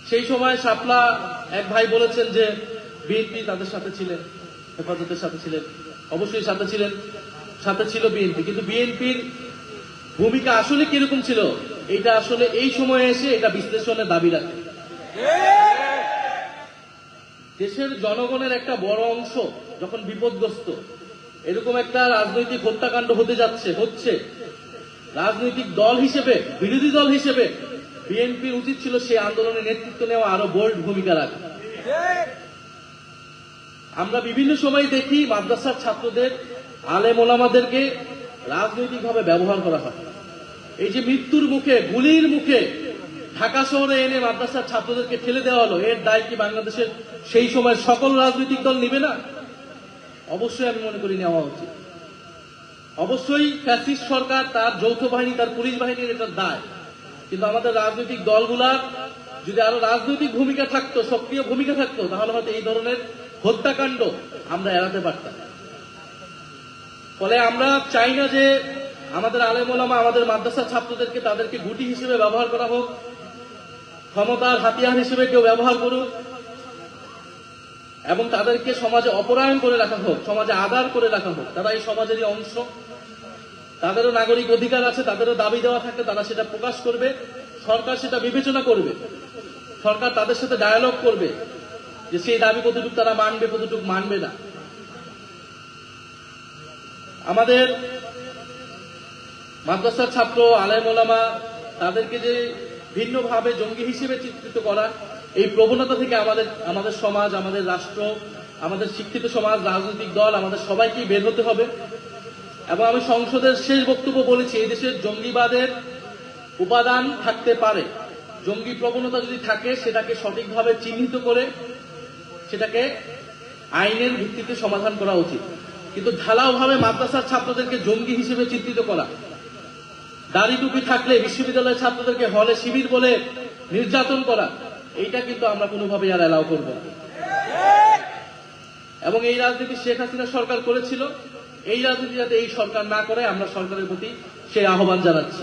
সেই সময় শাপলা এক ভাই বলেছেন যে বিএনপি তাদের সাথে ছিলেন, হেফাজতের সাথে ছিলেন, অবশ্যই সাথে ছিলেন, সাথে ছিল বিএনপি, কিন্তু বিএনপির ভূমিকা আসলে কিরকম ছিল এটা আসলে এই সময়ে এসে এটা বিশ্লেষণের দাবি রাখে। দেশের জনগণের একটা বড় অংশ যখন বিপদগ্রস্ত, এরকম একটা রাজনৈতিক হত্যাকাণ্ড হচ্ছে, রাজনৈতিক দল হিসেবে, বিরোধী দল হিসেবে বিএনপির উচিত ছিল সেই আন্দোলনে নেতৃত্ব নেওয়া, আরো বোল্ড ভূমিকা রাখা। আমরা বিভিন্ন সময় দেখি মাদ্রাসার ছাত্রদের, আলেম ওলামাদেরকে রাজনৈতিকভাবে ব্যবহার করা হয়। এই যে মৃত্যুর মুখে, গুলির মুখে ঢাকা শহরে এনে মাদ্রাসার ছাত্রদেরকে ঠেলে দেওয়া হলো, এর দায় কি বাংলাদেশের সেই সময় সকল রাজনৈতিক দল নিবে না? অবশ্যই আমি মনে করি নেওয়া উচিত। অবশ্যই ফ্যাসিস্ট সরকার, তার যৌথ বাহিনী, তার পুলিশ বাহিনীর এটার দায়, কিন্তু আমাদের রাজনৈতিক দলগুলার যদি আরো রাজনৈতিক ভূমিকা থাকতো, সক্রিয় ভূমিকা থাকতো, তাহলে হয়তো এই ধরনের হত্যাকাণ্ড আমরা এড়াতে পারতাম। ফলে আমরা চাই না যে আমাদের আলেম ওলামা, আমাদের মাদ্রাসার ছাত্রদেরকে তাদেরকে গুটি হিসেবে ব্যবহার করা হোক, ক্ষমতার হাতিয়ার হিসেবে কেউ ব্যবহার করুক, এবং তাদেরকে সমাজে অপরায়ণ করে রাখা হোক, সমাজে আদার করে রাখা হোক। তারা এই সমাজেরই অংশ, তাদেরও নাগরিক অধিকার আছে, তাদেরও দাবি দেওয়া থাকলে তারা সেটা প্রকাশ করবে, সরকার সেটা বিবেচনা করবে, সরকার তাদের সাথে ডায়ালগ করবে যে সেই দাবি কতটুকু তারা মানবে, কতটুকু মানবে না। আমাদের মাদ্রাসার ছাত্র, আলেম ওলামা, তাদেরকে যে ভিন্নভাবে জঙ্গি হিসেবে চিত্রিত করা, এই প্রবণতা থেকে আমাদের সমাজ, আমাদের রাষ্ট্র, আমাদের শিক্ষিত সমাজ, রাজনৈতিক দল, আমাদের সবাইকেই বের হতে হবে। এবং আমি সংসদের শেষ বক্তব্য বলেছি, এই দেশের জঙ্গিবাদের উপাদান থাকতে পারে, জঙ্গি প্রবণতা যদি থাকে সেটাকে সঠিকভাবে চিহ্নিত করে সেটাকে আইনের ভিত্তিতে সমাধান করা উচিত। কিন্তু ঢালাওভাবে মাদ্রাসার ছাত্রদেরকে জঙ্গি হিসেবে চিত্রিত করা, দাড়ি টুপি থাকলে বিশ্ববিদ্যালয়ের ছাত্রদেরকে হলে শিবির বলে নির্যাতন করা, এইটা কিন্তু আমরা কোনোভাবেই আর অ্যালাউ করব না। এবং এই রাজনীতি শেখ হাসিনা সরকার করেছিল, এই রাজনীতি যাতে এই সরকার না করে, আমরা সরকারের প্রতি সেই আহ্বান জানাচ্ছি।